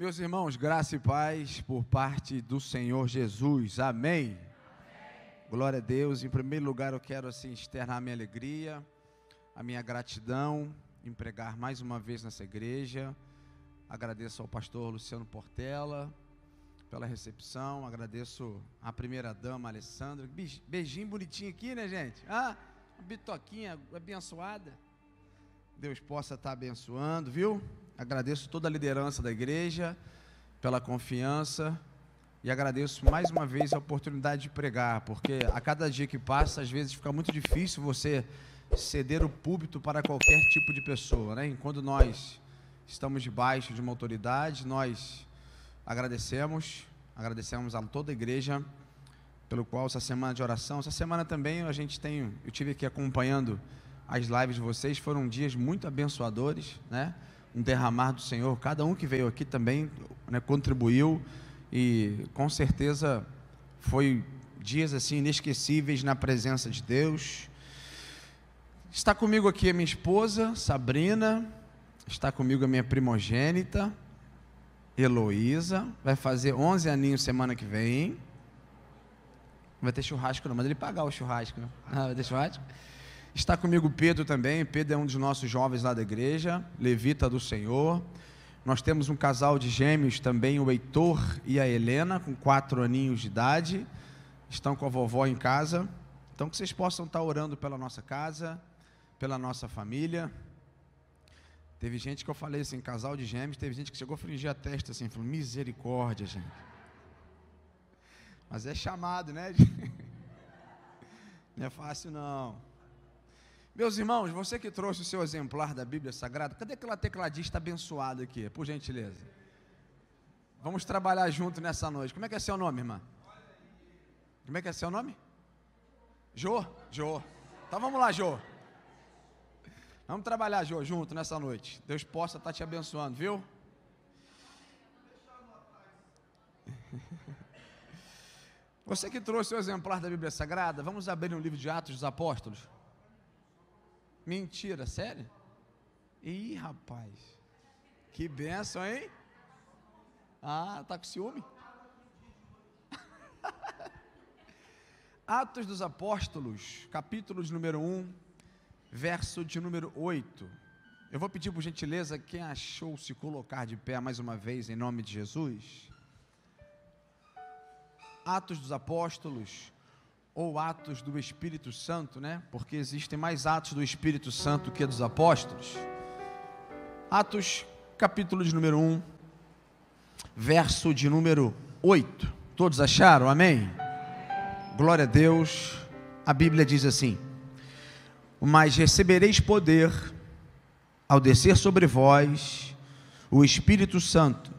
Meus irmãos, graça e paz por parte do Senhor Jesus, amém? Glória a Deus. Em primeiro lugar eu quero externar a minha alegria, a minha gratidão em pregar mais uma vez nessa igreja. Agradeço ao pastor Luciano Portela pela recepção, agradeço à primeira dama Alessandra, beijinho bonitinho aqui, né, gente? Uma bitoquinha abençoada, Deus possa estar abençoando, viu? Agradeço toda a liderança da igreja pela confiança e agradeço mais uma vez a oportunidade de pregar, porque a cada dia que passa, às vezes fica muito difícil você ceder o púlpito para qualquer tipo de pessoa, né? Enquanto nós estamos debaixo de uma autoridade, nós agradecemos a toda a igreja pelo qual essa semana de oração, essa semana também eu tive aqui acompanhando as lives de vocês, foram dias muito abençoadores, né? Um derramar do Senhor, cada um que veio aqui também, né, contribuiu e com certeza foi dias assim inesquecíveis na presença de Deus. Está comigo aqui a minha esposa Sabrina, está comigo a minha primogênita Heloísa, vai fazer 11 aninhos semana que vem. Não vai ter churrasco não, mas ele pagar o churrasco, né? Vai ter churrasco. Está comigo o Pedro também. Pedro é um dos nossos jovens lá da igreja, levita do Senhor. Nós temos um casal de gêmeos também, o Heitor e a Helena, com 4 aninhos de idade, estão com a vovó em casa. Então que vocês possam estar orando pela nossa casa, pela nossa família. Teve gente que eu falei assim, casal de gêmeos, teve gente que chegou a fringir a testa assim, falou, misericórdia, gente. Mas é chamado, né? Não é fácil não. Meus irmãos, você que trouxe o seu exemplar da Bíblia Sagrada, cadê aquela tecladista abençoada aqui, por gentileza? Vamos trabalhar junto nessa noite. Como é que é seu nome, irmã? Como é que é seu nome? Jô? Jô. Então vamos lá, Jô. Vamos trabalhar, Jô, junto nessa noite. Deus possa estar te abençoando, viu? Você que trouxe o exemplar da Bíblia Sagrada, vamos abrir no livro de Atos dos Apóstolos. Mentira, sério? Ih, rapaz, que bênção, hein? Tá com ciúme? Atos dos Apóstolos, capítulo de número 1, verso de número 8. Eu vou pedir por gentileza, quem achou se colocar de pé mais uma vez, em nome de Jesus. Atos dos Apóstolos, ou Atos do Espírito Santo, né? Porque existem mais Atos do Espírito Santo que dos Apóstolos. Atos, capítulo de número 1, verso de número 8. Todos acharam? Amém? Glória a Deus. A Bíblia diz assim: mas recebereis poder ao descer sobre vós o Espírito Santo,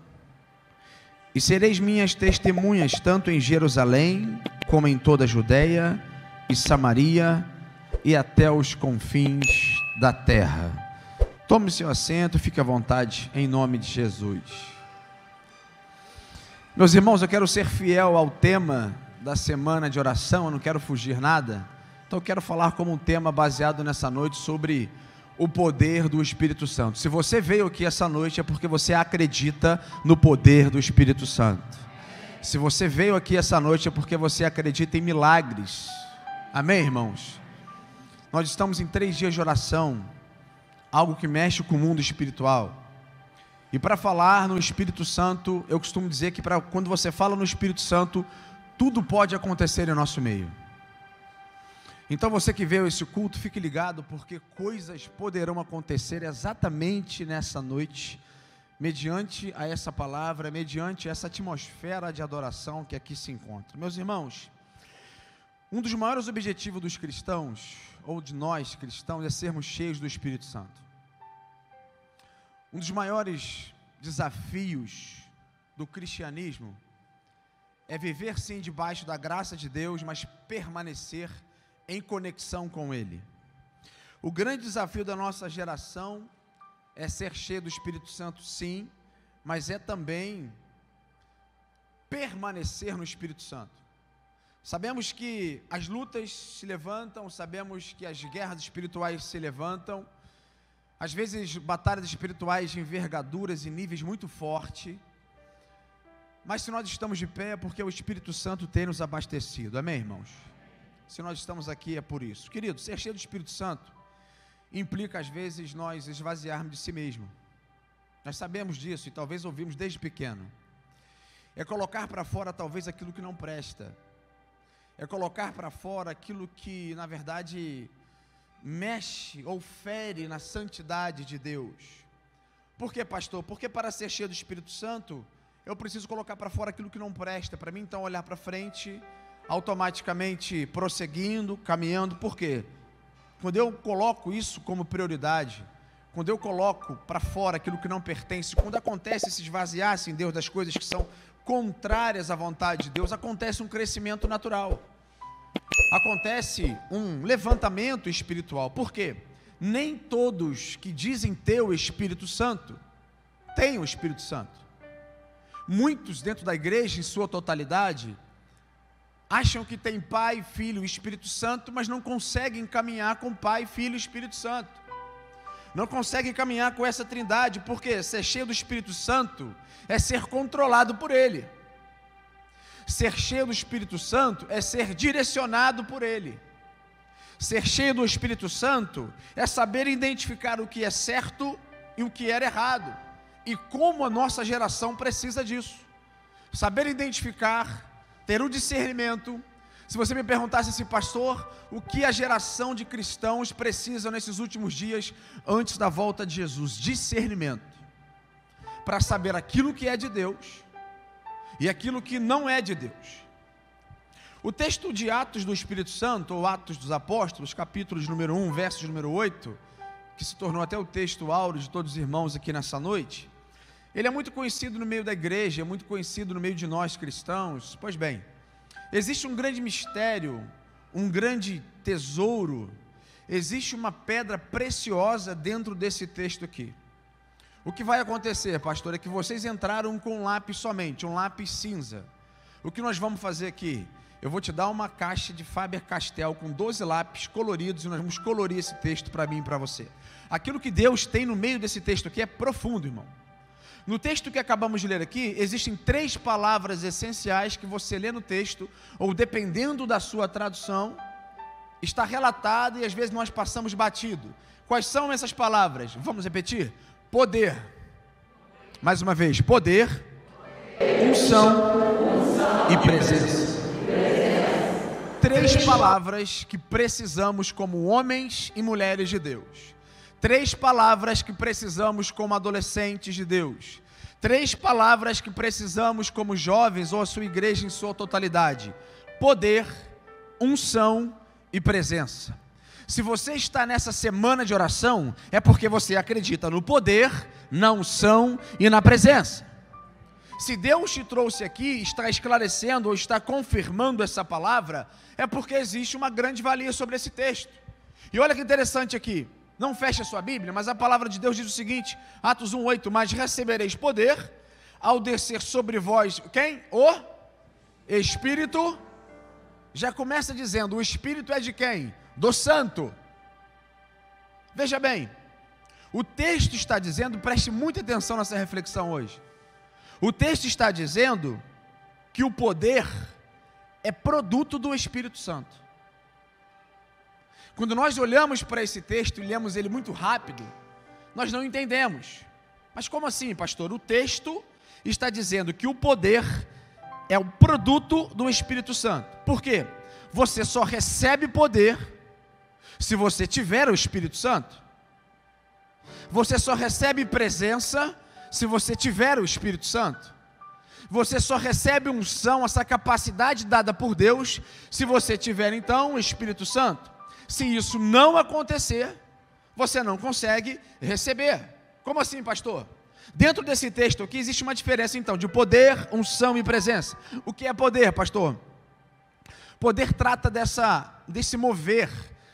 e sereis minhas testemunhas tanto em Jerusalém como em toda a Judeia e Samaria e até os confins da terra. Tome seu assento, fique à vontade, em nome de Jesus. Meus irmãos, eu quero ser fiel ao tema da semana de oração, eu não quero fugir nada, então eu quero falar como um tema baseado nessa noite sobre o poder do Espírito Santo. Se você veio aqui essa noite é porque você acredita no poder do Espírito Santo. Se você veio aqui essa noite é porque você acredita em milagres. Amém, irmãos? Nós estamos em 3 dias de oração, algo que mexe com o mundo espiritual. E para falar no Espírito Santo, eu costumo dizer que quando você fala no Espírito Santo, tudo pode acontecer em nosso meio. Então você que veio a esse culto, fique ligado, porque coisas poderão acontecer exatamente nessa noite, mediante a essa palavra, mediante essa atmosfera de adoração que aqui se encontra. Meus irmãos, um dos maiores objetivos dos cristãos, ou de nós cristãos, é sermos cheios do Espírito Santo. Um dos maiores desafios do cristianismo é viver sim debaixo da graça de Deus, mas permanecer em conexão com Ele. O grande desafio da nossa geração é ser cheio do Espírito Santo, sim, mas é também permanecer no Espírito Santo. Sabemos que as lutas se levantam, sabemos que as guerras espirituais se levantam, às vezes batalhas espirituais de envergaduras e níveis muito fortes, Mas se nós estamos de pé é porque o Espírito Santo tem nos abastecido, amém, irmãos? Se nós estamos aqui é por isso. Querido, ser cheio do Espírito Santo implica às vezes nós esvaziarmos de si mesmo. Nós sabemos disso e talvez ouvimos desde pequeno. É colocar para fora talvez aquilo que não presta. É colocar para fora aquilo que na verdade mexe ou fere na santidade de Deus. Por que, pastor? Porque para ser cheio do Espírito Santo eu preciso colocar para fora aquilo que não presta. Para mim então olhar para frente, automaticamente prosseguindo, caminhando. Por quê? Quando eu coloco isso como prioridade, quando eu coloco para fora aquilo que não pertence, quando acontece esse esvaziar-se em Deus das coisas que são contrárias à vontade de Deus, acontece um crescimento natural, acontece um levantamento espiritual. Por quê? Nem todos que dizem ter o Espírito Santo têm o Espírito Santo. Muitos dentro da igreja, em sua totalidade, acham que tem Pai, Filho e Espírito Santo, mas não conseguem caminhar com Pai, Filho e Espírito Santo. Não conseguem caminhar com essa trindade, porque ser cheio do Espírito Santo é ser controlado por Ele. Ser cheio do Espírito Santo é ser direcionado por Ele. Ser cheio do Espírito Santo é saber identificar o que é certo e o que é errado. E como a nossa geração precisa disso. Saber identificar, ter o discernimento. Se você me perguntasse assim, pastor, o que a geração de cristãos precisa nesses últimos dias, antes da volta de Jesus? Discernimento, para saber aquilo que é de Deus, e aquilo que não é de Deus. O texto de Atos do Espírito Santo, ou Atos dos Apóstolos, capítulo de número 1, verso de número 8, que se tornou até o texto áureo de todos os irmãos aqui nessa noite, ele é muito conhecido no meio da igreja, é muito conhecido no meio de nós cristãos. Pois bem, existe um grande mistério, um grande tesouro, existe uma pedra preciosa dentro desse texto aqui. O que vai acontecer, pastor, é que vocês entraram com um lápis somente, um lápis cinza. O que nós vamos fazer aqui? Eu vou te dar uma caixa de Faber-Castell com 12 lápis coloridos e nós vamos colorir esse texto para mim e para você. Aquilo que Deus tem no meio desse texto aqui é profundo, irmão. No texto que acabamos de ler aqui, existem 3 palavras essenciais que você lê no texto, ou dependendo da sua tradução, está relatado e às vezes nós passamos batido. Quais são essas palavras? Vamos repetir? Poder. Mais uma vez, poder, unção e presença. 3 palavras que precisamos como homens e mulheres de Deus. 3 palavras que precisamos como adolescentes de Deus. 3 palavras que precisamos como jovens ou a sua igreja em sua totalidade. Poder, unção e presença. Se você está nessa semana de oração, é porque você acredita no poder, na unção e na presença. Se Deus te trouxe aqui, está esclarecendo ou está confirmando essa palavra, é porque existe uma grande valia sobre esse texto. E olha que interessante aqui. Não feche a sua Bíblia, mas a palavra de Deus diz o seguinte, Atos 1:8, mas recebereis poder ao descer sobre vós, quem? O Espírito. Já começa dizendo, o Espírito é de quem? Do Santo. Veja bem, o texto está dizendo, preste muita atenção nessa reflexão hoje. O texto está dizendo que o poder é produto do Espírito Santo. Quando nós olhamos para esse texto e lemos ele muito rápido, nós não entendemos. Mas como assim, pastor? O texto está dizendo que o poder é o produto do Espírito Santo. Por quê? Você só recebe poder se você tiver o Espírito Santo. Você só recebe presença se você tiver o Espírito Santo. Você só recebe unção, essa capacidade dada por Deus, se você tiver então o Espírito Santo. Se isso não acontecer, você não consegue receber. Como assim, pastor? Dentro desse texto aqui existe uma diferença então de poder, unção e presença. O que é poder, pastor? Poder trata desse mover,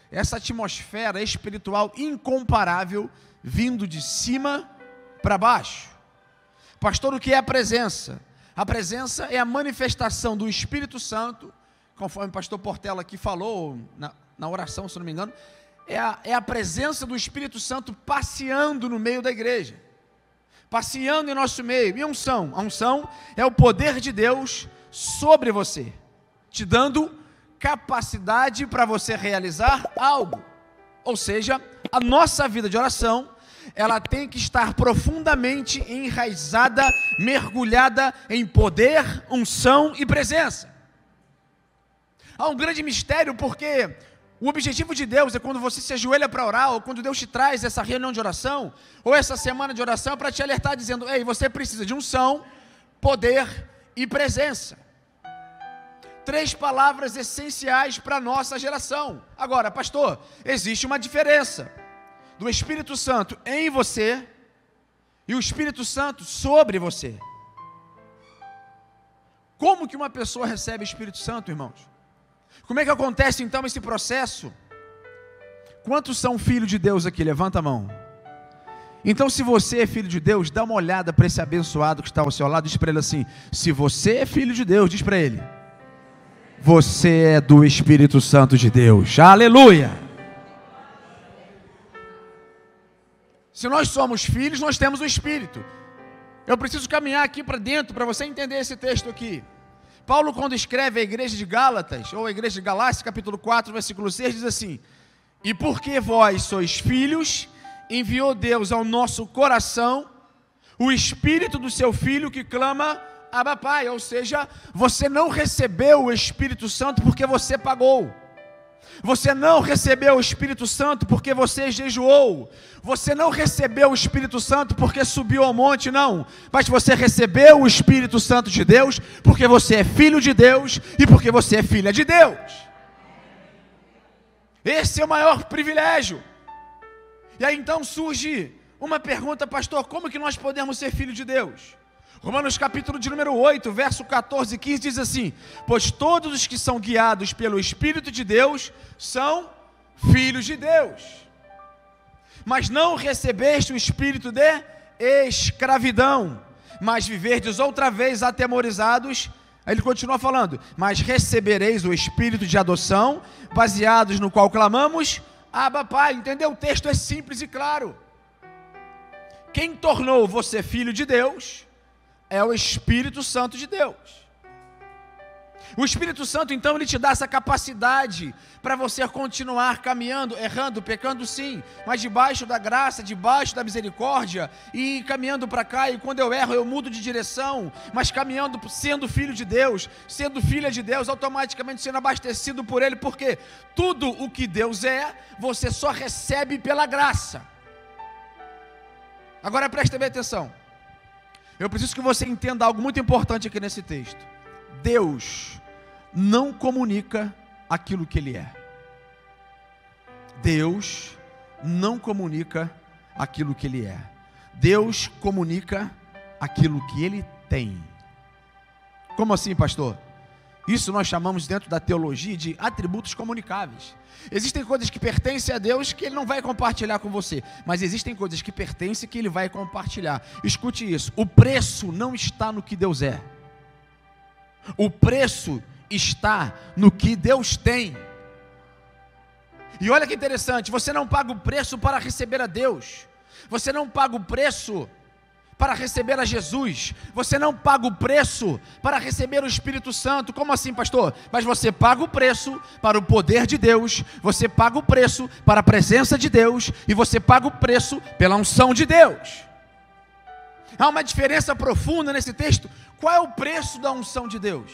essa atmosfera espiritual incomparável, vindo de cima para baixo. Pastor, o que é a presença? A presença é a manifestação do Espírito Santo, conforme o pastor Portela aqui falou na oração, se não me engano, é a presença do Espírito Santo passeando no meio da igreja. passeando em nosso meio. E a unção é o poder de Deus sobre você, te dando capacidade para você realizar algo. Ou seja, a nossa vida de oração, ela tem que estar profundamente enraizada, mergulhada em poder, unção e presença. Há um grande mistério, porque o objetivo de Deus é quando você se ajoelha para orar, ou quando Deus te traz essa reunião de oração, ou essa semana de oração, para te alertar dizendo: ei, você precisa de unção, poder e presença. 3 palavras essenciais para a nossa geração. Agora, pastor, existe uma diferença do Espírito Santo em você e o Espírito Santo sobre você. Como que uma pessoa recebe o Espírito Santo, irmãos? Como é que acontece então esse processo? Quantos são filhos de Deus aqui? Levanta a mão. Então, se você é filho de Deus, dá uma olhada para esse abençoado que está ao seu lado, diz para ele assim: se você é filho de Deus, diz para ele: você é do Espírito Santo de Deus. Aleluia! Se nós somos filhos, nós temos o Espírito. Eu preciso caminhar aqui para dentro para você entender esse texto aqui. Paulo, quando escreve a igreja de Gálatas, ou a igreja de Galácia, capítulo 4, versículo 6, diz assim: e porque vós sois filhos, enviou Deus ao nosso coração o Espírito do seu Filho que clama: Abba, Pai. Ou seja, você não recebeu o Espírito Santo porque você pagou. Você não recebeu o Espírito Santo porque você jejuou. Você não recebeu o Espírito Santo porque subiu ao monte, não. Mas você recebeu o Espírito Santo de Deus porque você é filho de Deus e porque você é filha de Deus. Esse é o maior privilégio. E aí então surge uma pergunta: pastor, como que nós podemos ser filhos de Deus? Romanos capítulo de número 8, verso 14 e 15 diz assim: pois todos os que são guiados pelo Espírito de Deus são filhos de Deus. Mas não recebeste o espírito de escravidão, mas viverdes outra vez atemorizados. Aí ele continua falando: mas recebereis o espírito de adoção, baseados no qual clamamos: Abba, Pai. Entendeu? O texto é simples e claro. Quem tornou você filho de Deus é o Espírito Santo de Deus. O Espírito Santo, então, ele te dá essa capacidade para você continuar caminhando, errando, pecando sim, mas debaixo da graça, debaixo da misericórdia, e caminhando para cá. E quando eu erro, eu mudo de direção, mas caminhando, sendo filho de Deus, sendo filha de Deus, automaticamente sendo abastecido por Ele, porque tudo o que Deus é, você só recebe pela graça. Agora preste bem atenção. Eu preciso que você entenda algo muito importante aqui nesse texto. Deus não comunica aquilo que Ele é. Deus não comunica aquilo que Ele é. Deus comunica aquilo que Ele tem. Como assim, pastor? Isso nós chamamos dentro da teologia de atributos comunicáveis. Existem coisas que pertencem a Deus que Ele não vai compartilhar com você, mas existem coisas que pertencem que Ele vai compartilhar. Escute isso: o preço não está no que Deus é. O preço está no que Deus tem. E olha que interessante, você não paga o preço para receber a Deus. Você não paga o preço para receber a Jesus. Você não paga o preço para receber o Espírito Santo. Como assim, pastor? Mas você paga o preço para o poder de Deus, você paga o preço para a presença de Deus, e você paga o preço pela unção de Deus. Há uma diferença profunda nesse texto. Qual é o preço da unção de Deus?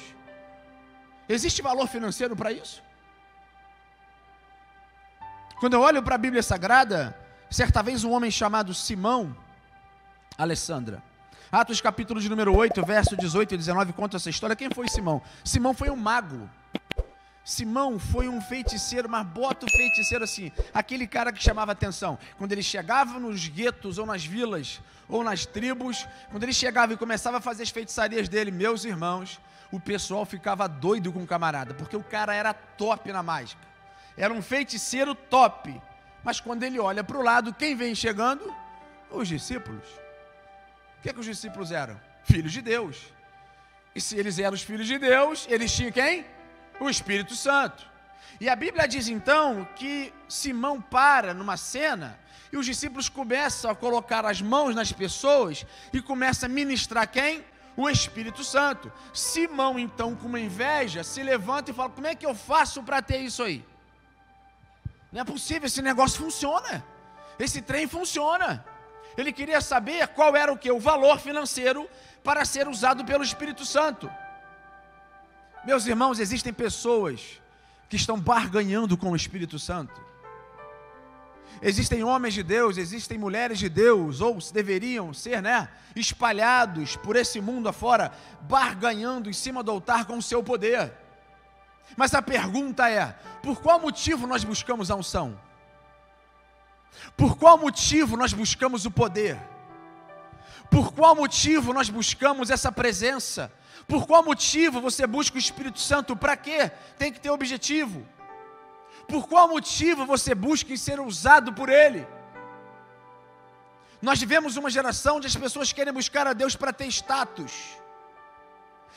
Existe valor financeiro para isso? Quando eu olho para a Bíblia Sagrada, certa vez um homem chamado Simão, Alessandra, Atos capítulo de número 8, verso 18 e 19, conta essa história. Quem foi Simão? Simão foi um mago. Simão foi um feiticeiro, mas bota o feiticeiro assim, aquele cara que chamava atenção. Quando ele chegava nos guetos, ou nas vilas, ou nas tribos, quando ele chegava e começava a fazer as feitiçarias dele, meus irmãos, o pessoal ficava doido com o camarada, porque o cara era top na mágica. Era um feiticeiro top. Mas quando ele olha para o lado, quem vem chegando? Os discípulos. O que os discípulos eram? Filhos de Deus. E se eles eram os filhos de Deus, eles tinham quem? O Espírito Santo. E a Bíblia diz então que Simão para numa cena e os discípulos começam a colocar as mãos nas pessoas e começam a ministrar quem? O Espírito Santo. Simão então, com uma inveja, se levanta e fala: como é que eu faço para ter isso aí? Não é possível, esse negócio funciona, esse trem funciona. Ele queria saber qual era o valor financeiro para ser usado pelo Espírito Santo. Meus irmãos, existem pessoas que estão barganhando com o Espírito Santo. Existem homens de Deus, existem mulheres de Deus, ou deveriam ser, espalhados por esse mundo afora, barganhando em cima do altar com o seu poder. Mas a pergunta é: por qual motivo nós buscamos a unção? Por qual motivo nós buscamos o poder? Por qual motivo nós buscamos essa presença? Por qual motivo você busca o Espírito Santo? Para quê? Tem que ter objetivo. Por qual motivo você busca em ser usado por Ele? Nós vivemos uma geração onde as pessoas querem buscar a Deus para ter status.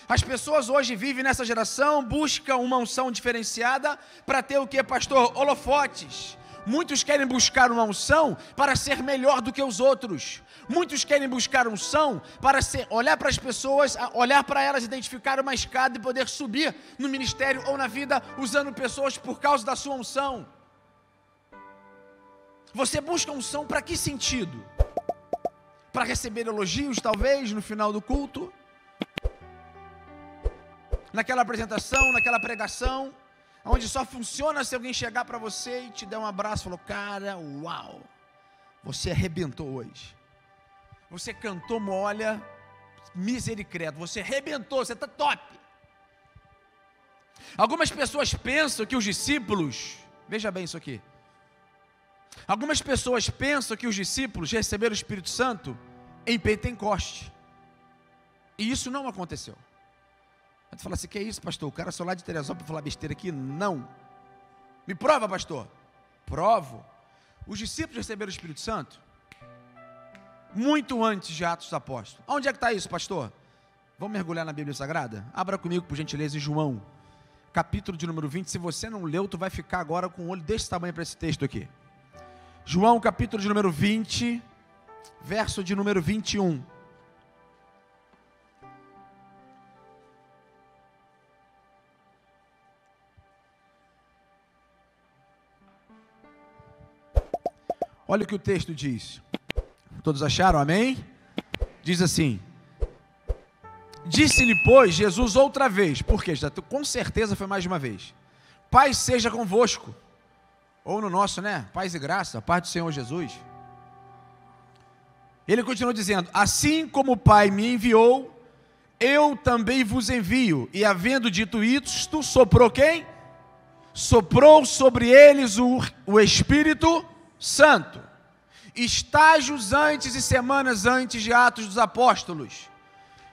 As pessoas hoje vivem nessa geração, buscam uma unção diferenciada para ter o que, pastor? Holofotes. Muitos querem buscar uma unção para ser melhor do que os outros. Muitos querem buscar unção para olhar para as pessoas, olhar para elas, identificar uma escada e poder subir no ministério ou na vida usando pessoas por causa da sua unção. Você busca unção para que sentido? Para receber elogios, talvez, no final do culto? Naquela apresentação, naquela pregação, onde só funciona se alguém chegar para você e te der um abraço e falar: cara, uau, você arrebentou hoje. Você cantou, olha, misericórdia, você arrebentou, você está top. Algumas pessoas pensam que os discípulos, veja bem isso aqui, algumas pessoas pensam que os discípulos receberam o Espírito Santo em Pentecoste, e isso não aconteceu. Você fala assim: que é isso, pastor? O cara só lá de Teresópolis para falar besteira aqui? Não. Me prova, pastor. Provo. Os discípulos receberam o Espírito Santo muito antes de Atos dos Apóstolos. Onde é que está isso, pastor? Vamos mergulhar na Bíblia Sagrada? Abra comigo, por gentileza, em João, capítulo de número 20. Se você não leu, tu vai ficar agora com o olho desse tamanho para esse texto aqui. João, capítulo de número 20, verso de número 21. Olha o que o texto diz. Todos acharam? Amém? Diz assim: disse-lhe, pois, Jesus outra vez, porque com certeza foi mais de uma vez: paz seja convosco. Ou no nosso, paz e graça, paz do Senhor Jesus. Ele continuou dizendo: assim como o Pai me enviou, eu também vos envio. E havendo dito isto, soprou quem? Soprou sobre eles o Espírito Santo. Estágios antes e semanas antes de Atos dos Apóstolos,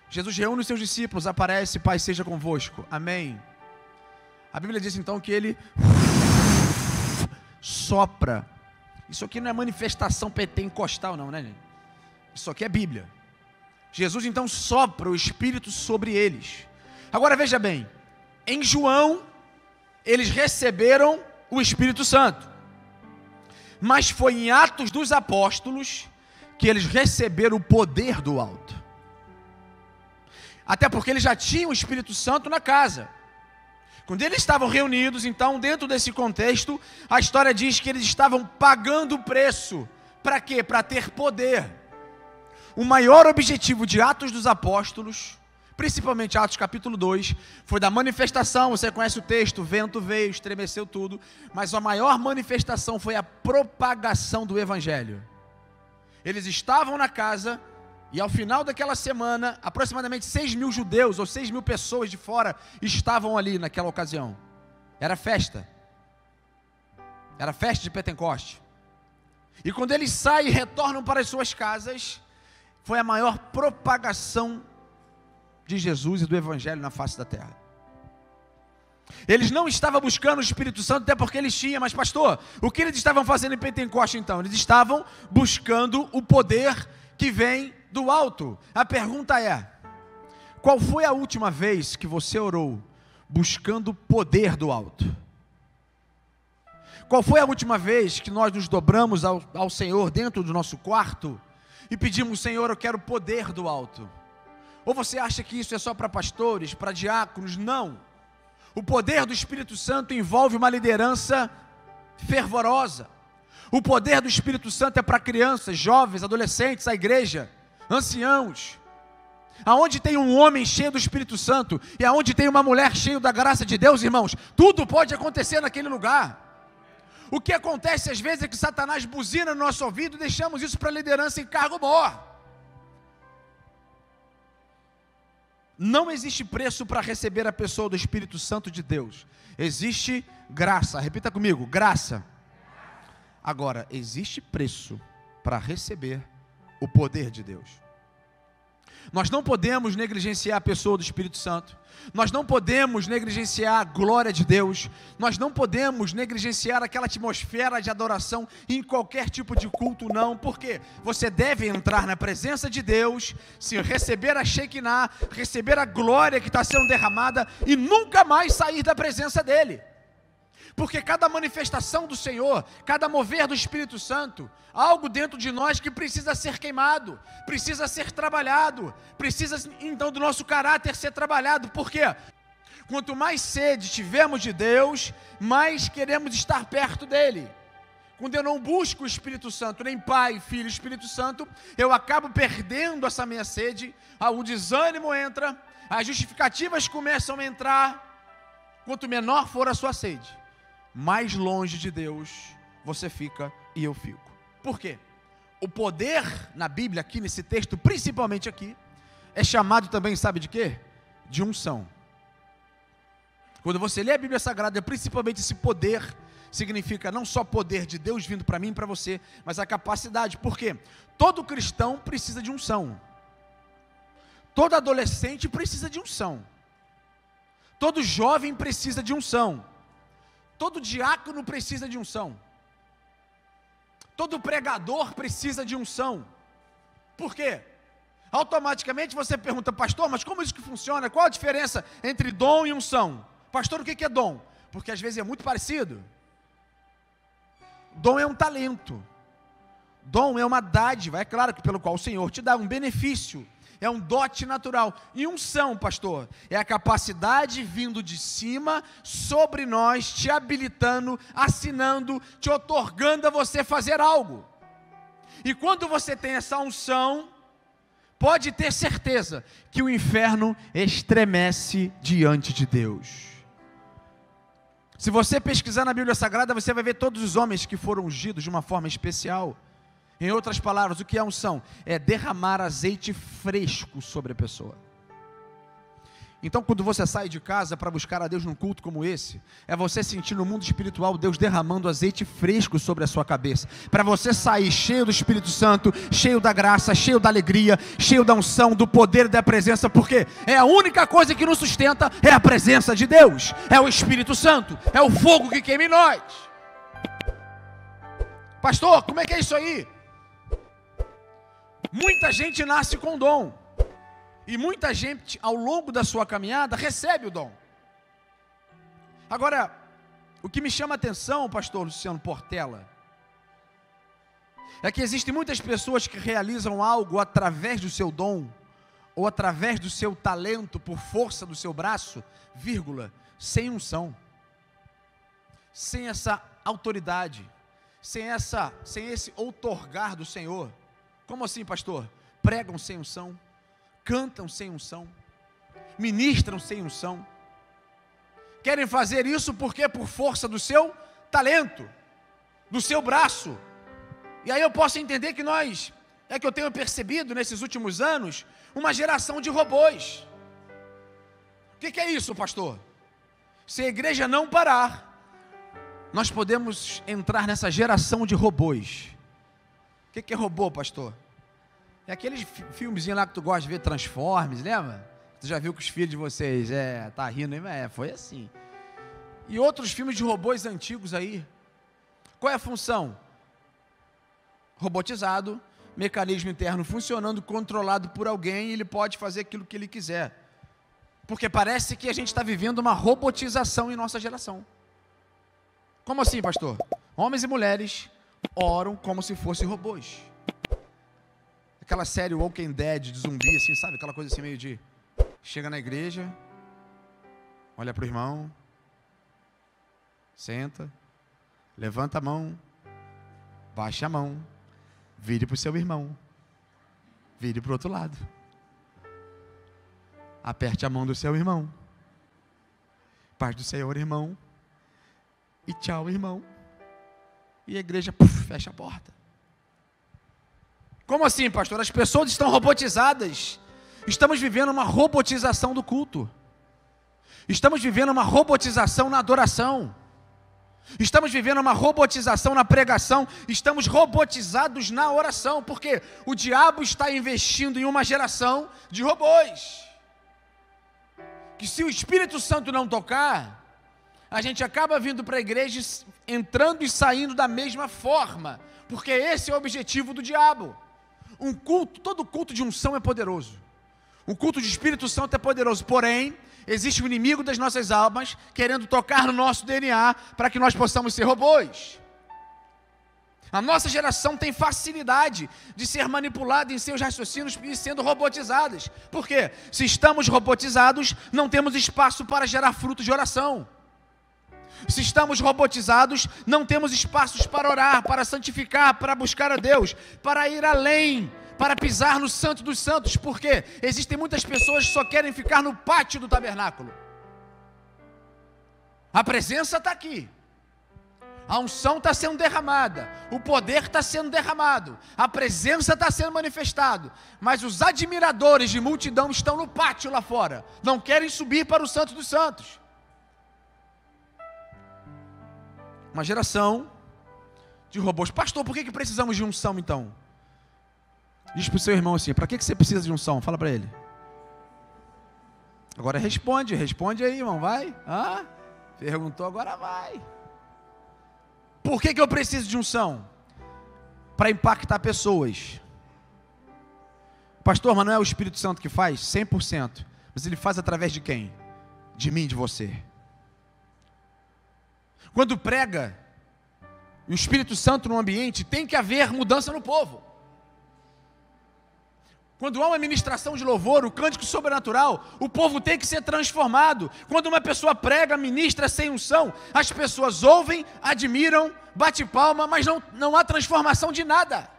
Jesus reúne os seus discípulos, aparece: paz seja convosco. Amém. A Bíblia diz então que ele sopra. Isso aqui não é manifestação pentecostal não, gente? Isso aqui é Bíblia. Jesus então sopra o Espírito sobre eles. Agora veja bem, em João eles receberam o Espírito Santo, mas foi em Atos dos Apóstolos que eles receberam o poder do alto. Até porque eles já tinham o Espírito Santo na casa. Quando eles estavam reunidos, então, dentro desse contexto, a história diz que eles estavam pagando o preço. Para quê? Para ter poder. O maior objetivo de Atos dos Apóstolos, principalmente Atos capítulo 2, foi da manifestação. Você conhece o texto: o vento veio, estremeceu tudo, mas a maior manifestação foi a propagação do Evangelho. Eles estavam na casa, e ao final daquela semana, aproximadamente 6.000 judeus, ou 6.000 pessoas de fora, estavam ali naquela ocasião. Era festa de Pentecoste. E quando eles saem e retornam para as suas casas, foi a maior propagação de Jesus e do Evangelho na face da terra. Eles não estavam buscando o Espírito Santo, até porque eles tinham, mas pastor, o que eles estavam fazendo em Pentecoste então? Eles estavam buscando o poder que vem do alto. A pergunta é: qual foi a última vez que você orou buscando o poder do alto? Qual foi a última vez que nós nos dobramos ao Senhor dentro do nosso quarto e pedimos: Senhor, eu quero o poder do alto? Ou você acha que isso é só para pastores, para diáconos? Não. O poder do Espírito Santo envolve uma liderança fervorosa. O poder do Espírito Santo é para crianças, jovens, adolescentes, a igreja, anciãos. Aonde tem um homem cheio do Espírito Santo e aonde tem uma mulher cheia da graça de Deus, irmãos, tudo pode acontecer naquele lugar. O que acontece às vezes é que Satanás buzina no nosso ouvido e deixamos isso para a liderança em cargo maior. Não existe preço para receber a pessoa do Espírito Santo de Deus. Existe graça. Repita comigo: graça. Agora, existe preço para receber o poder de Deus. Nós não podemos negligenciar a pessoa do Espírito Santo. Nós não podemos negligenciar a glória de Deus. Nós não podemos negligenciar aquela atmosfera de adoração em qualquer tipo de culto, não. Porque você deve entrar na presença de Deus, se receber a Shekinah, receber a glória que está sendo derramada e nunca mais sair da presença dEle. Porque cada manifestação do Senhor, cada mover do Espírito Santo, algo dentro de nós que precisa ser queimado, precisa ser trabalhado, precisa então do nosso caráter ser trabalhado. Por quê? Quanto mais sede tivermos de Deus, mais queremos estar perto dEle. Quando eu não busco o Espírito Santo, nem Pai, Filho e Espírito Santo, eu acabo perdendo essa minha sede, o desânimo entra, as justificativas começam a entrar. Quanto menor for a sua sede, mais longe de Deus você fica e eu fico. Por quê? O poder na Bíblia, aqui nesse texto, principalmente aqui, é chamado também, sabe de quê? De unção. Quando você lê a Bíblia Sagrada, principalmente esse poder, significa não só poder de Deus vindo para mim e para você, mas a capacidade. Por quê? Todo cristão precisa de unção. Todo adolescente precisa de unção. Todo jovem precisa de unção. Todo diácono precisa de unção. Todo pregador precisa de unção. Por quê? Automaticamente você pergunta: pastor, mas como isso que funciona? Qual a diferença entre dom e unção? Pastor, o que é dom? Porque às vezes é muito parecido. Dom é um talento. Dom é uma dádiva, é claro que pelo qual o Senhor te dá um benefício. É um dote natural. E unção, pastor, é a capacidade vindo de cima sobre nós, te habilitando, assinando, te otorgando a você fazer algo. E quando você tem essa unção, pode ter certeza que o inferno estremece diante de Deus. Se você pesquisar na Bíblia Sagrada, você vai ver todos os homens que foram ungidos de uma forma especial. Em outras palavras, o que é unção? É derramar azeite fresco sobre a pessoa. Então, quando você sai de casa para buscar a Deus num culto como esse, é você sentir no mundo espiritual Deus derramando azeite fresco sobre a sua cabeça, para você sair cheio do Espírito Santo, cheio da graça, cheio da alegria, cheio da unção, do poder e da presença, porque é a única coisa que nos sustenta, é a presença de Deus, é o Espírito Santo, é o fogo que queima em nós. Pastor, como é que é isso aí? Muita gente nasce com dom, e muita gente ao longo da sua caminhada recebe o dom. Agora, o que me chama a atenção, pastor Luciano Portela, é que existem muitas pessoas que realizam algo através do seu dom, ou através do seu talento, por força do seu braço, vírgula, sem unção, sem essa autoridade, sem esse outorgar do Senhor. Como assim, pastor? Pregam sem unção, cantam sem unção, ministram sem unção. Querem fazer isso porque por força do seu talento, do seu braço. E aí eu posso entender que que eu tenho percebido nesses últimos anos, uma geração de robôs. O que é isso, pastor? Se a igreja não parar, nós podemos entrar nessa geração de robôs. O que é robô, pastor? É aqueles filmezinhos lá que tu gosta de ver, Transformers, lembra? Tu já viu com os filhos de vocês, tá rindo aí, mas foi assim. E outros filmes de robôs antigos aí. Qual é a função? Robotizado, mecanismo interno funcionando, controlado por alguém, e ele pode fazer aquilo que ele quiser. Porque parece que a gente está vivendo uma robotização em nossa geração. Como assim, pastor? Homens e mulheres oram como se fossem robôs. Aquela série Walking Dead de zumbi, assim, sabe? Aquela coisa assim meio de... Chega na igreja, olha para o irmão, senta, levanta a mão, baixa a mão, vire para o seu irmão, vire para o outro lado. Aperte a mão do seu irmão. Paz do Senhor, irmão. E tchau, irmão. E a igreja fecha a porta. Como assim, pastor? As pessoas estão robotizadas. Estamos vivendo uma robotização do culto. Estamos vivendo uma robotização na adoração. Estamos vivendo uma robotização na pregação. Estamos robotizados na oração. Porque o diabo está investindo em uma geração de robôs. Que se o Espírito Santo não tocar, a gente acaba vindo para a igreja, entrando e saindo da mesma forma. Porque esse é o objetivo do diabo. Um culto, todo culto de unção é poderoso. O culto de Espírito Santo é poderoso, porém, existe o inimigo das nossas almas, querendo tocar no nosso DNA, para que nós possamos ser robôs. A nossa geração tem facilidade de ser manipulada em seus raciocínios e sendo robotizadas. Por quê? Se estamos robotizados, não temos espaço para gerar frutos de oração. Se estamos robotizados, não temos espaços para orar, para santificar, para buscar a Deus, para ir além, para pisar no santo dos santos. Por quê? Existem muitas pessoas que só querem ficar no pátio do tabernáculo. A presença está aqui. A unção está sendo derramada. O poder está sendo derramado. A presença está sendo manifestada. Mas os admiradores de multidão estão no pátio lá fora. Não querem subir para o santo dos santos. Uma geração de robôs. Pastor, por que precisamos de unção então? Diz para o seu irmão assim, para que você precisa de unção? Fala para ele. Agora responde aí, irmão, vai. Perguntou, agora vai. Por que eu preciso de unção? Para impactar pessoas. Pastor, mas não é o Espírito Santo que faz? 100%. Mas ele faz através de quem? De mim, de você. Quando prega o Espírito Santo no ambiente, tem que haver mudança no povo. Quando há uma ministração de louvor, o cântico sobrenatural, o povo tem que ser transformado. Quando uma pessoa prega, ministra sem unção, as pessoas ouvem, admiram, bate palma, mas não há transformação de nada,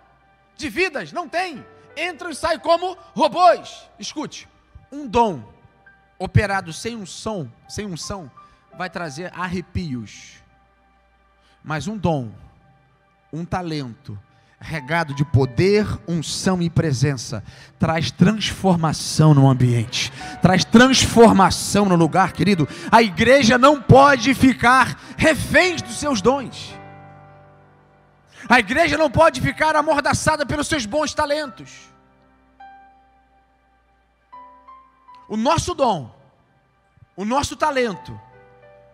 de vidas, não tem. Entram e saem como robôs. Escute, um dom operado sem unção, vai trazer arrepios. Mas um dom, um talento, regado de poder, unção e presença, traz transformação no ambiente, traz transformação no lugar, querido. A igreja não pode ficar refém dos seus dons. A igreja não pode ficar amordaçada pelos seus bons talentos. O nosso dom, o nosso talento,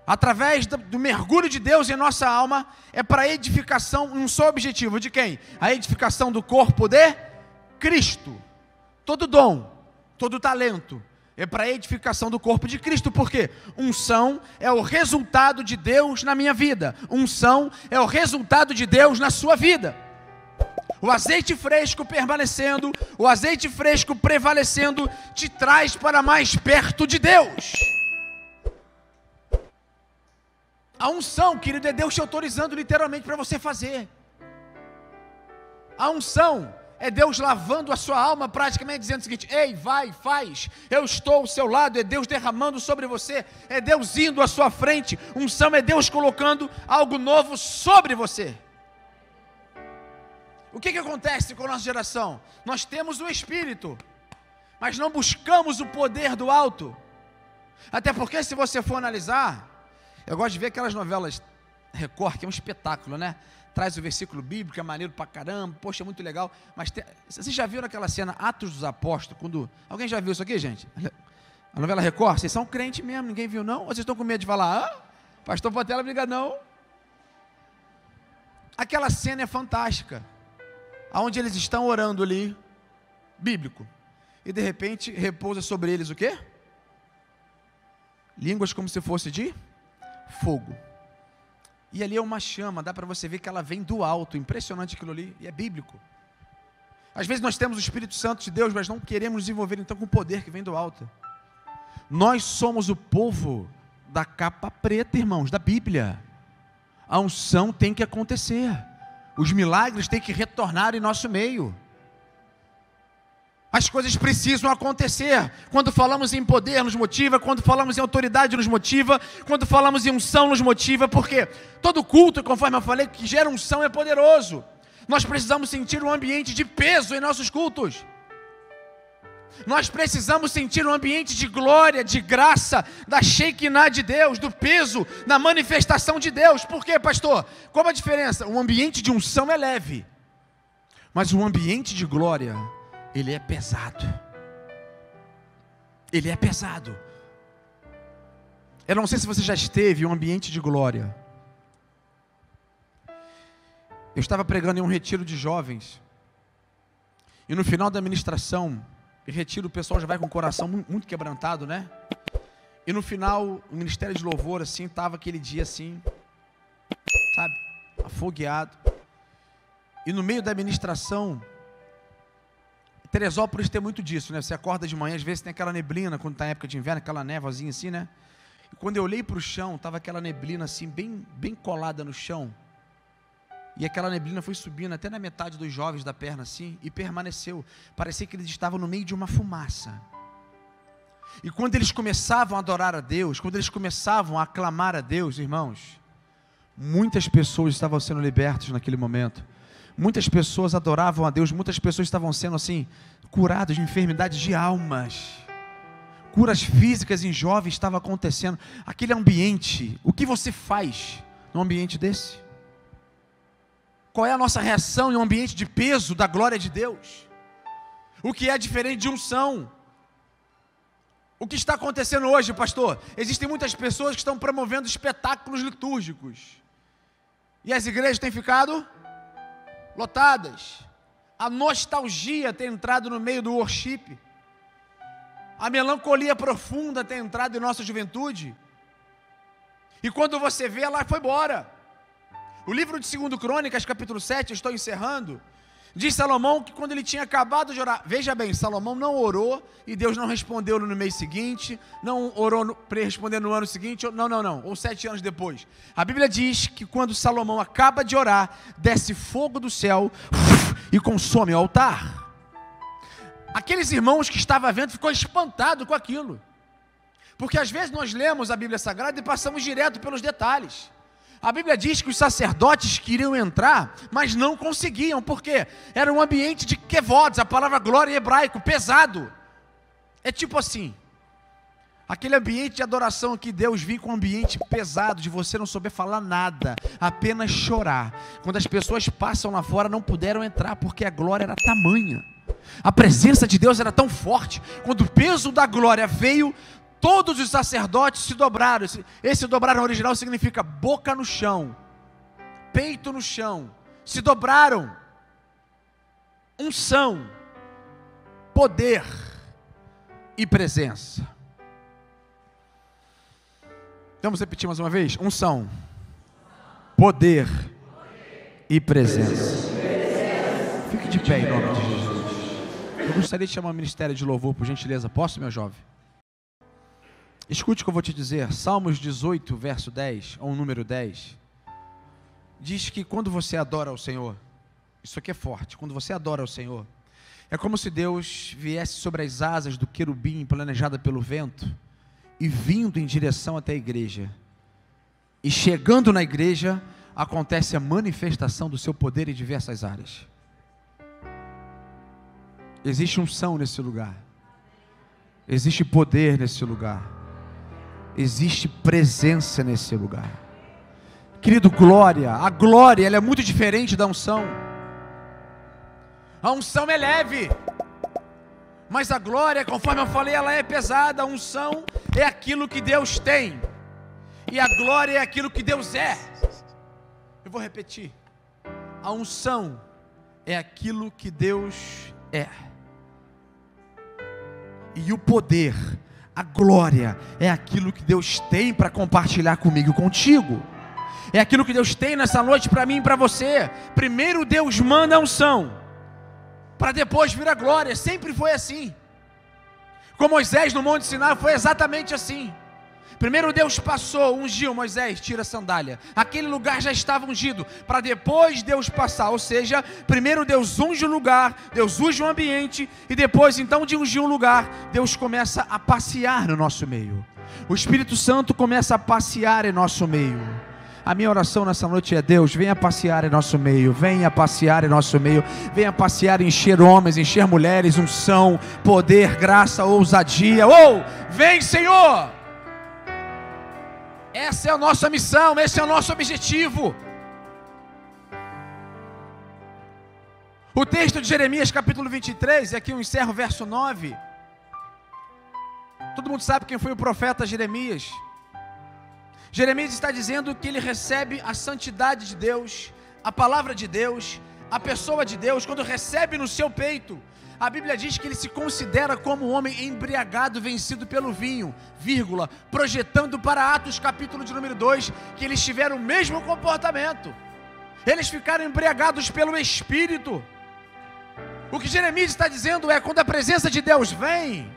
através do mergulho de Deus em nossa alma, é para a edificação, um só objetivo, de quem? A edificação do corpo de Cristo. Todo dom, todo talento, é para a edificação do corpo de Cristo. Por quê? Unção é o resultado de Deus na minha vida. Unção é o resultado de Deus na sua vida. O azeite fresco permanecendo, o azeite fresco prevalecendo, te traz para mais perto de Deus. A unção, querido, é Deus te autorizando literalmente para você fazer. A unção é Deus lavando a sua alma, praticamente dizendo o seguinte: ei, vai, faz, eu estou ao seu lado. É Deus derramando sobre você, é Deus indo à sua frente. Unção é Deus colocando algo novo sobre você. O que acontece com a nossa geração? Nós temos o Espírito, mas não buscamos o poder do alto. Até porque, se você for analisar, eu gosto de ver aquelas novelas Record, que é um espetáculo, né? Traz o versículo bíblico, é maneiro pra caramba, poxa, é muito legal. Mas vocês já viram aquela cena, Atos dos Apóstolos, quando... Alguém já viu isso aqui, gente? A novela Record, vocês são crentes mesmo, ninguém viu não? Ou vocês estão com medo de falar, pastor Potela, briga não? Aquela cena é fantástica, onde eles estão orando ali, bíblico, e de repente repousa sobre eles o quê? Línguas como se fosse de fogo. E ali é uma chama, dá para você ver que ela vem do alto, impressionante aquilo ali, e é bíblico. Às vezes nós temos o Espírito Santo de Deus, mas não queremos desenvolver então com o poder que vem do alto. Nós somos o povo da capa preta, irmãos, da Bíblia. A unção tem que acontecer, os milagres têm que retornar em nosso meio. As coisas precisam acontecer. Quando falamos em poder nos motiva, quando falamos em autoridade nos motiva, quando falamos em unção nos motiva, porque todo culto, conforme eu falei, que gera unção é poderoso. Nós precisamos sentir um ambiente de peso em nossos cultos. Nós precisamos sentir um ambiente de glória, de graça, da Shekinah de Deus, do peso, da manifestação de Deus. Por quê, pastor? Qual a diferença? Um ambiente de unção é leve, mas um ambiente de glória, ele é pesado. Ele é pesado. Eu não sei se você já esteve em um ambiente de glória. Eu estava pregando em um retiro de jovens, e no final da ministração, em retiro o pessoal já vai com o coração muito quebrantado, né? E no final, o ministério de louvor, assim, estava aquele dia assim, sabe, afogueado. E no meio da ministração, Teresópolis tem muito disso, né? Você acorda de manhã, às vezes tem aquela neblina, quando está em época de inverno, aquela névoazinha assim, né? E quando eu olhei para o chão, estava aquela neblina assim, bem colada no chão. E aquela neblina foi subindo até na metade dos jovens da perna assim, e permaneceu. Parecia que eles estavam no meio de uma fumaça. E quando eles começavam a adorar a Deus, quando eles começavam a aclamar a Deus, irmãos, muitas pessoas estavam sendo libertas naquele momento. Muitas pessoas adoravam a Deus, muitas pessoas estavam sendo assim, curadas de enfermidades de almas. Curas físicas em jovens estavam acontecendo. Aquele ambiente, o que você faz num ambiente desse? Qual é a nossa reação em um ambiente de peso da glória de Deus? O que é diferente de unção? O que está acontecendo hoje, pastor? Existem muitas pessoas que estão promovendo espetáculos litúrgicos. E as igrejas têm ficado lotadas. A nostalgia tem entrado no meio do worship. A melancolia profunda tem entrado em nossa juventude. E quando você vê, ela foi embora. O livro de 2 Crônicas, capítulo 7, eu estou encerrando, diz Salomão que quando ele tinha acabado de orar, veja bem, Salomão não orou e Deus não respondeu no mês seguinte, não orou para responder no ano seguinte, não, ou 7 anos depois. A Bíblia diz que quando Salomão acaba de orar, desce fogo do céu e consome o altar. Aqueles irmãos que estavam vendo ficou espantado com aquilo, porque às vezes nós lemos a Bíblia Sagrada e passamos direto pelos detalhes. A Bíblia diz que os sacerdotes queriam entrar, mas não conseguiam, porque era um ambiente de kevods, a palavra glória em hebraico, pesado. É tipo assim, aquele ambiente de adoração que Deus vinha com um ambiente pesado, de você não saber falar nada, apenas chorar. Quando as pessoas passam lá fora, não puderam entrar, porque a glória era tamanha. A presença de Deus era tão forte, quando o peso da glória veio, todos os sacerdotes se dobraram. Esse dobrar no original significa boca no chão, peito no chão, se dobraram. Unção, poder e presença. Vamos repetir mais uma vez? Unção, poder e presença. Fique de pé em nome de Jesus. Eu gostaria de chamar o ministério de louvor, por gentileza. Posso, meu jovem? Escute o que eu vou te dizer. Salmos 18, verso 10, ou número 10, diz que quando você adora ao Senhor, isso aqui é forte, quando você adora ao Senhor, é como se Deus viesse sobre as asas do querubim planejada pelo vento, e vindo em direção até a igreja, e chegando na igreja, acontece a manifestação do seu poder em diversas áreas. Existe unção nesse lugar, existe poder nesse lugar, existe presença nesse lugar. Querido, glória, a glória ela é muito diferente da unção. A unção é leve, mas a glória, conforme eu falei, ela é pesada. A unção é aquilo que Deus tem, e a glória é aquilo que Deus é. Eu vou repetir: a unção é aquilo que Deus é, e o poder, a glória, é aquilo que Deus tem para compartilhar comigo e contigo. É aquilo que Deus tem nessa noite para mim e para você. Primeiro Deus manda a unção, para depois vir a glória. Sempre foi assim. Com Moisés no Monte Sinai foi exatamente assim. Primeiro Deus passou, ungiu Moisés, tira a sandália. Aquele lugar já estava ungido, para depois Deus passar. Ou seja, primeiro Deus unge o lugar, Deus unge o ambiente, e depois então de ungir um lugar, Deus começa a passear no nosso meio. O Espírito Santo começa a passear em nosso meio. A minha oração nessa noite é: Deus, venha passear em nosso meio, venha passear em nosso meio, venha passear, encher homens, encher mulheres, unção, poder, graça, ousadia. Vem, Senhor! Essa é a nossa missão, esse é o nosso objetivo. O texto de Jeremias capítulo 23, e aqui eu encerro o verso 9. Todo mundo sabe quem foi o profeta Jeremias. Jeremias está dizendo que ele recebe a santidade de Deus, a palavra de Deus, a pessoa de Deus. Quando recebe no seu peito, a Bíblia diz que ele se considera como um homem embriagado, vencido pelo vinho, vírgula, projetando para Atos capítulo de número 2, que eles tiveram o mesmo comportamento. Eles ficaram embriagados pelo Espírito. O que Jeremias está dizendo é: quando a presença de Deus vem,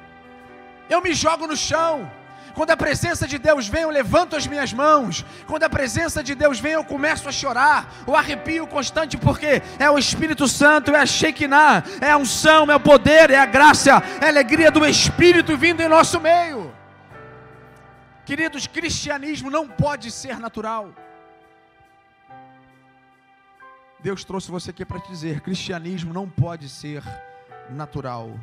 eu me jogo no chão. Quando a presença de Deus vem, eu levanto as minhas mãos. Quando a presença de Deus vem, eu começo a chorar. O arrepio constante, porque é o Espírito Santo, é a Shekinah, é a unção, é o poder, é a graça, é a alegria do Espírito vindo em nosso meio. Queridos, cristianismo não pode ser natural. Deus trouxe você aqui para te dizer: cristianismo não pode ser natural.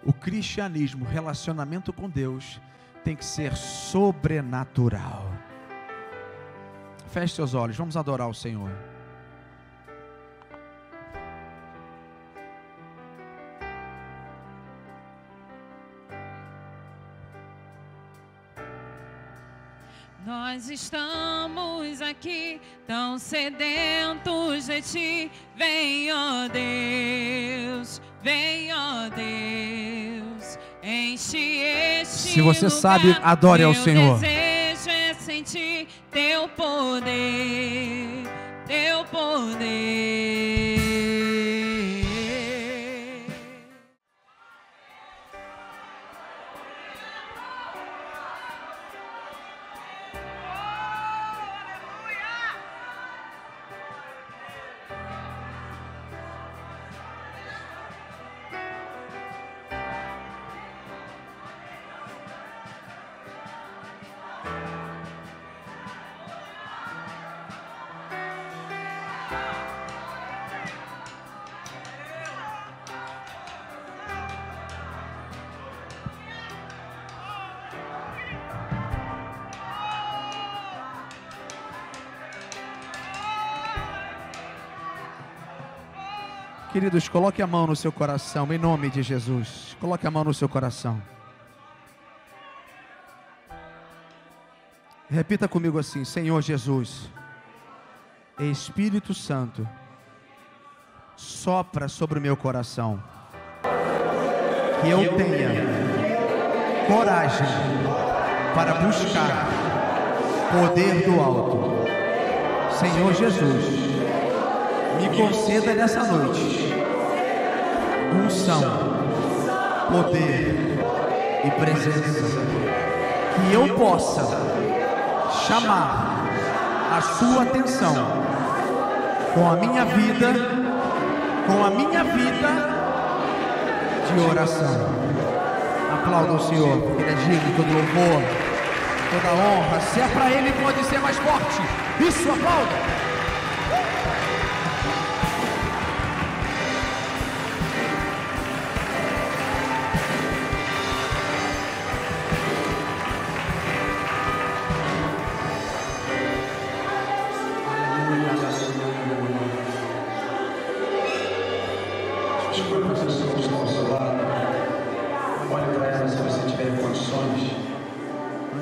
O cristianismo, relacionamento com Deus, tem que ser sobrenatural. Feche seus olhos, vamos adorar o Senhor. Nós estamos aqui tão sedentos de Ti. Vem, ó Deus, vem, ó Deus, enche este Se você lugar. sabe, adore ao Senhor. Meu desejo é sentir Teu poder, Teu poder. Queridos, coloque a mão no seu coração, em nome de Jesus. Coloque a mão no seu coração. Repita comigo assim: Senhor Jesus, Espírito Santo, sopra sobre o meu coração, que eu tenha coragem para buscar poder do alto. Senhor Jesus, me conceda nessa noite unção, poder e presença, que eu possa chamar a sua atenção com a minha vida de oração. Aplauda o Senhor, porque Ele é digno de todo louvor, toda honra. Se é para Ele, pode ser mais forte. Isso, aplauda.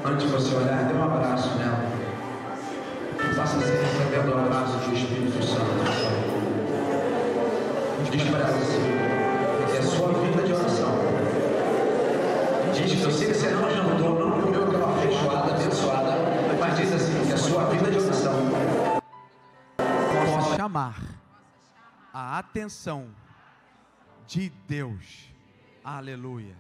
Antes de você olhar, dê um abraço nela. Faça assim, recebendo o abraço do Espírito Santo. Diz para ela assim, que é a sua vida de oração. Diz que eu sei que você não jantou, não comeu aquela feijoada abençoada, mas diz assim, que é a sua vida de oração. chamar a atenção de Deus. Aleluia.